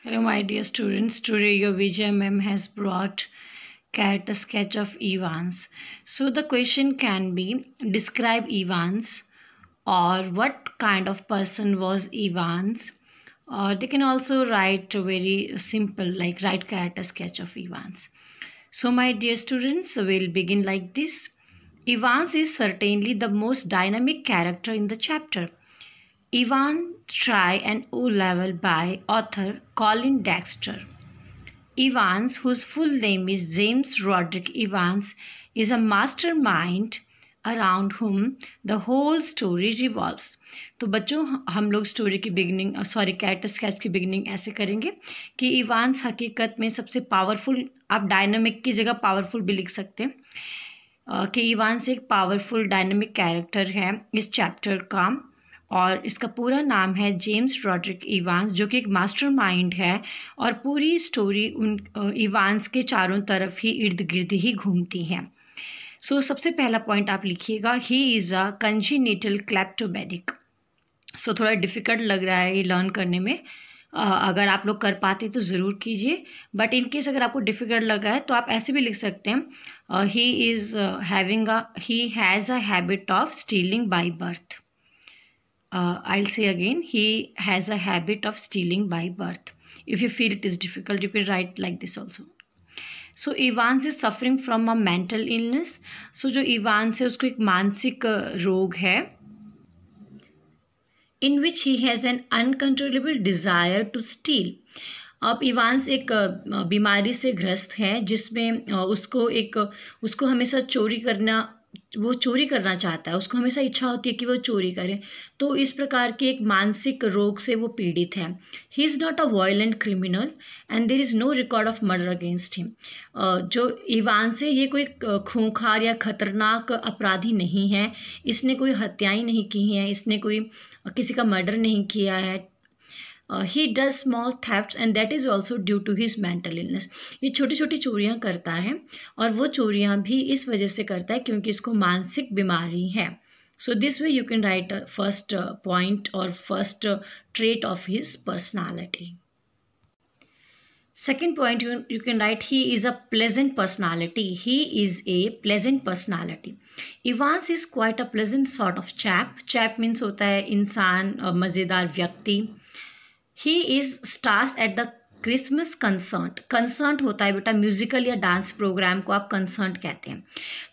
Hello, my dear students. Today your Vijay ma'am has brought character sketch of Evans. So the question can be describe Evans or what kind of person was Evans. Or they can also write a very simple like write character sketch of Evans. So my dear students, we'll begin like this. Evans is certainly the most dynamic character in the chapter. Evans Try an O-Level by author Colin Dexter. Evans, whose full name is James Roderick Evans, is a mastermind around whom the whole story revolves. तो बच्चों हम लोग story की beginning character sketch की beginning ऐसे करेंगे कि Evans हकीकत में सबसे पावरफुल, आप डायनामिक की जगह पावरफुल भी लिख सकते हैं कि इवांस एक पावरफुल डायनामिक कैरेक्टर है इस चैप्टर का, और इसका पूरा नाम है जेम्स रॉड्रिक इवांस, जो कि एक मास्टरमाइंड है और पूरी स्टोरी उन इवांस के चारों तरफ ही इर्द गिर्द ही घूमती है. सो सबसे पहला पॉइंट आप लिखिएगा, ही इज़ अ कंजीनिटल क्लेप्टोमेनिक. सो थोड़ा डिफ़िकल्ट लग रहा है ये लर्न करने में. अगर आप लोग कर पाते तो ज़रूर कीजिए, बट इन केस अगर आपको डिफ़िकल्ट लग रहा है तो आप ऐसे भी लिख सकते हैं, he has a habit of stealing by birth. I'll say again, he has a habit of stealing by birth. If you feel it is difficult, you can write like this also. So Evans is suffering from a mental illness. So जो Evans है उसको एक मानसिक रोग है, in which he has an uncontrollable desire to steal. अब Evans एक बीमारी से ग्रस्त है जिसमें उसको हमेशा वो चोरी करना चाहता है, उसको हमेशा इच्छा होती है कि वो चोरी करे. तो इस प्रकार के एक मानसिक रोग से वो पीड़ित है. He is not a violent criminal and there is no record of murder against him. जो इवांस है ये कोई खूंखार या खतरनाक अपराधी नहीं है, इसने कोई हत्याएं नहीं की हैं, इसने कोई किसी का मर्डर नहीं किया है. He does small thefts and that is also due to his mental illness. ये छोटी छोटी चोरियाँ करता है और वो चोरियाँ भी इस वजह से करता है क्योंकि इसको मानसिक बीमारी है. So this way you can write first point और first trait of his personality. Second point, you can write he is a pleasant personality. He is a pleasant personality. Evans is quite a pleasant sort of chap. Chap means होता है इंसान, मज़ेदार व्यक्ति. He is stars at the Christmas concert. Concert होता है बेटा musical या dance programme को आप कंसर्ट कहते हैं.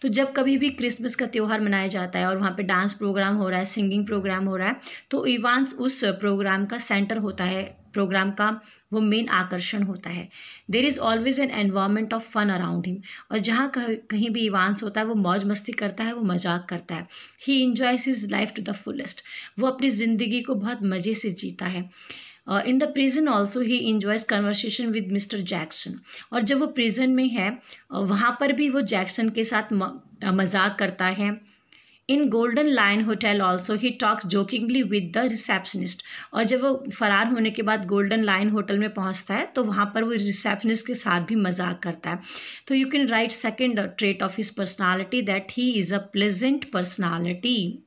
तो जब कभी भी क्रिसमस का त्यौहार मनाया जाता है और वहाँ पे डांस प्रोग्राम हो रहा है, सिंगिंग प्रोग्राम हो रहा है, तो इवांस उस प्रोग्राम का सेंटर होता है, प्रोग्राम का वो मेन आकर्षण होता है. There is always an environment of fun around him. और जहाँ कहीं भी इवांस होता है वो मौज मस्ती करता है, वो मजाक करता है. He enjoys his life to the fullest. वो अपनी ज़िंदगी को बहुत मज़े से जीता है. In the prison also he enjoys conversation with Mister Jackson. और जब वो प्रिजन में है वहाँ पर भी वो जैक्सन के साथ मजाक करता है. In Golden Line hotel also he talks jokingly with the receptionist. और जब वो फरार होने के बाद गोल्डन लाइन होटल में पहुँचता है तो वहाँ पर वो रिसेप्शनिस्ट के साथ भी मजाक करता है. तो you can right second trait of his personality that he is a pleasant personality.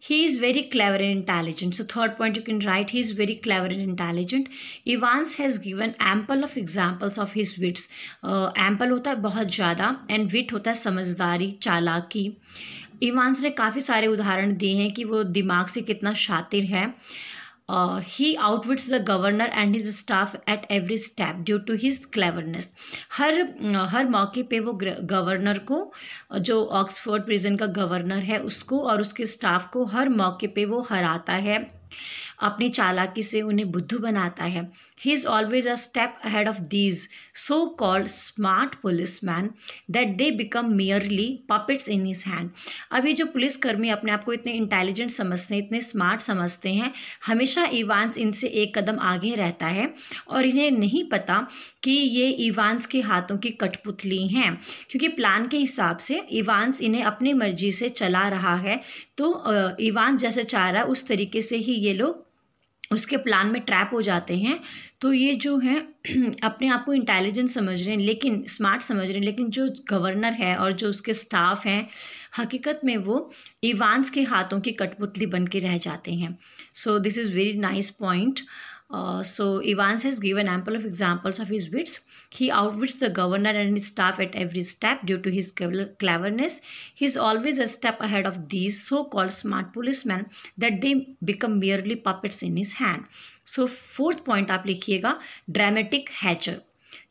He is very clever and intelligent. So third point you can write, he is very clever and intelligent. Evans has given ample of examples of his wits. Ample होता है बहुत ज़्यादा, and wit होता है समझदारी, चालाकी. Evans ने काफ़ी सारे उदाहरण दिए हैं कि वो दिमाग से कितना शातिर है. He outwits the governor and his staff at every step due to his cleverness. हर मौके पे वो गवर्नर को, जो ऑक्सफोर्ड प्रिजन का गवर्नर है उसको और उसके स्टाफ को हर मौके पे वो हराता है, अपनी चालाकी से उन्हें बुद्धू बनाता है. He is always a step ahead of these so called smart policeman that they become merely puppets in his hand. अभी जो पुलिसकर्मी अपने आप को इतने इंटेलिजेंट समझते हैं, इतने स्मार्ट समझते हैं, हमेशा इवांस इनसे एक कदम आगे रहता है और इन्हें नहीं पता कि ये इवांस के हाथों की कठपुतली हैं, क्योंकि प्लान के हिसाब से इवांस इन्हें अपनी मर्जी से चला रहा है. तो इवांस जैसे चाह रहा है उस तरीके से ही ये लोग उसके प्लान में ट्रैप हो जाते हैं. तो ये जो है अपने आप को इंटेलिजेंट समझ रहे हैं, लेकिन स्मार्ट समझ रहे हैं, लेकिन जो गवर्नर है और जो उसके स्टाफ हैं हकीकत में वो इवांस के हाथों की कठपुतली बन के रह जाते हैं. सो this is very nice point. So Evans has given ample of examples of his wits. He outwits the governor and his staff at every step due to his cleverness. He is always a step ahead of these so-called smart policemen that they become merely puppets in his hand. So fourth point आप लिखिएगा, dramatic hatcher.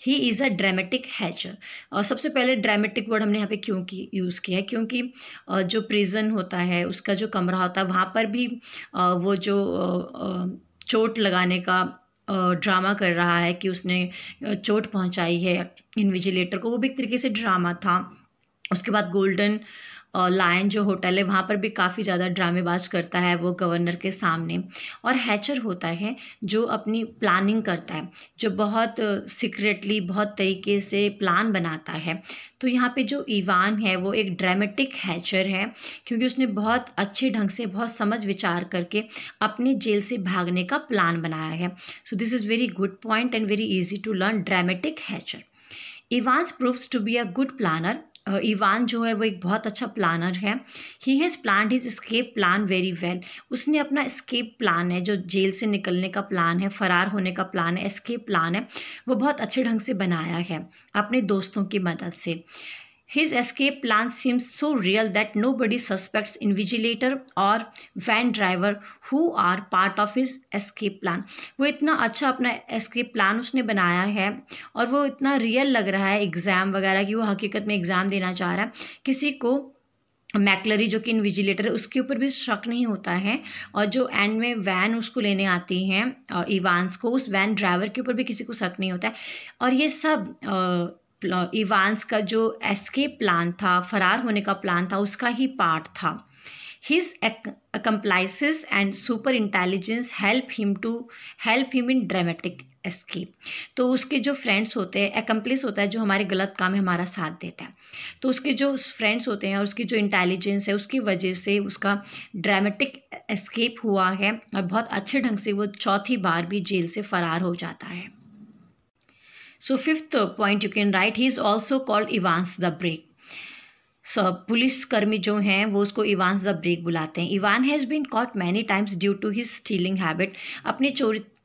He is a dramatic Hatcher. सबसे पहले dramatic word हमने यहाँ पे क्यों use किया है, क्योंकि जो प्रिजन होता है उसका जो कमरा होता है वहाँ पर भी वो जो चोट लगाने का ड्रामा कर रहा है कि उसने चोट पहुँचाई है इन्विजिलेटर को, वो भी एक तरीके से ड्रामा था. उसके बाद गोल्डन लायन जो होटल है वहाँ पर भी काफ़ी ज़्यादा ड्रामेबाज करता है वो गवर्नर के सामने. और हैचर होता है जो अपनी प्लानिंग करता है, जो बहुत सीक्रेटली बहुत तरीके से प्लान बनाता है. तो यहाँ पे जो इवान है वो एक ड्रामेटिक हैचर है, क्योंकि उसने बहुत अच्छे ढंग से बहुत समझ विचार करके अपने जेल से भागने का प्लान बनाया है. So this is very good point and very easy to learn, dramatic hatcher. Evans proves to be a good planner. Evan जो है वो एक बहुत अच्छा प्लानर है. He has planned his escape plan very well. उसने अपना एस्केप प्लान है, जो जेल से निकलने का प्लान है, फरार होने का प्लान है, एस्केप प्लान है, वो बहुत अच्छे ढंग से बनाया है अपने दोस्तों की मदद से. His escape plan seems so real that nobody suspects invigilator or van driver who are part of his escape plan. वो इतना अच्छा अपना escape plan उसने बनाया है और वो इतना रियल लग रहा है एग्ज़ाम वगैरह की, वो हकीकत में एग्ज़ाम देना चाह रहा है. किसी को मैकलरी जो कि इन्विजिलेटर है उसके ऊपर भी शक नहीं होता है, और जो एंड में वैन उसको लेने आती हैं इवान्स को, उस वैन ड्राइवर के ऊपर भी किसी को शक नहीं होता है. और ये सब इवान्स का जो एस्केप प्लान था, फरार होने का प्लान था, उसका ही पार्ट था. His accomplices and super intelligence help him in dramatic escape. तो उसके जो फ्रेंड्स होते हैं, accomplice होता है जो हमारे गलत काम में हमारा साथ देता है, तो उसके जो फ्रेंड्स होते हैं और उसकी जो इंटेलिजेंस है उसकी वजह से उसका ड्रामेटिक एस्केप हुआ है और बहुत अच्छे ढंग से वो चौथी बार भी जेल से फरार हो जाता है. So fifth point you can write, he is also called Evans the Break. So police कर्मी जो हैं वो उसको इवान्स द ब्रेक बुलाते हैं. Evan has been caught many times due to his stealing habit. अपनी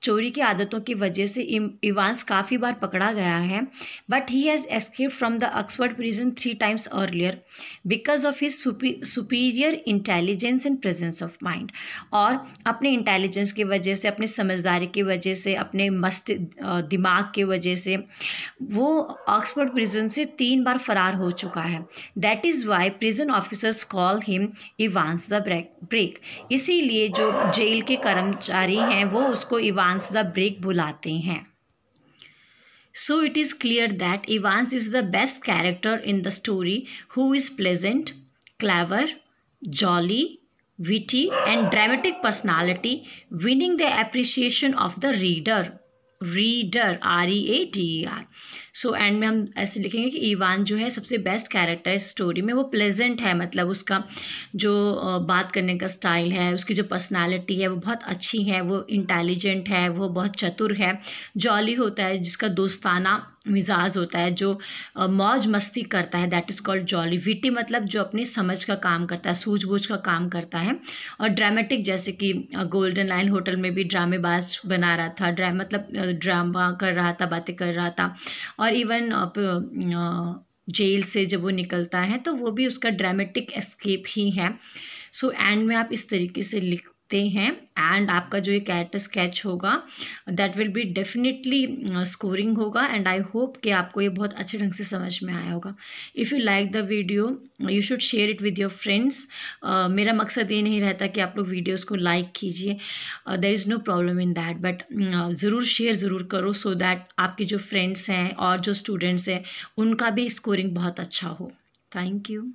चोरी की आदतों की वजह से इवान्स काफ़ी बार पकड़ा गया है. But he has escaped from the Oxford prison 3 times earlier because of his superior intelligence and presence of mind. और अपने इंटेलिजेंस की वजह से, अपनी समझदारी की वजह से, अपने मस्त दिमाग की वजह से वो ऑक्सफोर्ड प्रिजन से 3 बार फरार हो चुका है. That is why prison officers call him Evans the break. इसीलिए जो जेल के कर्मचारी हैं वो उसको इवान्स द ब्रेक बुलाते हैं. So it is clear that Evans is the best character in the story, who is pleasant, clever, jolly, witty and dramatic personality, winning the appreciation of the reader. READER. So and में हम ऐसे लिखेंगे कि Ivan जो है सबसे best character इस story में. वो प्लेजेंट है, मतलब उसका जो बात करने का स्टाइल है, उसकी जो पर्सनालिटी है वो बहुत अच्छी है, वो इंटेलिजेंट है, वो बहुत चतुर है. जॉली होता है जिसका दोस्ताना मिजाज होता है, जो मौज मस्ती करता है, that is called jolly. Witty मतलब जो अपनी समझ का काम करता है, सूझबूझ का काम करता है. और ड्रामेटिक जैसे कि गोल्डन लाइन होटल में भी ड्रामेबाज बना रहा था, ड्रामा कर रहा था, बातें कर रहा था. और इवन जेल से जब वो निकलता है तो वो भी उसका ड्रामेटिक एस्केप ही है. सो एंड में आप इस तरीके से लिखते हैं एंड आपका जो ये कैरेक्टर स्केच होगा that will be definitely scoring होगा. एंड आई होप कि आपको ये बहुत अच्छे ढंग से समझ में आया होगा. If you like the video you should share it with your friends. मेरा मकसद ये नहीं रहता कि आप लोग वीडियोस को लाइक कीजिए, there is no problem in that, but ज़रूर शेयर ज़रूर करो सो दैट आपके जो फ्रेंड्स हैं और जो स्टूडेंट्स हैं उनका भी स्कोरिंग बहुत अच्छा हो. Thank you.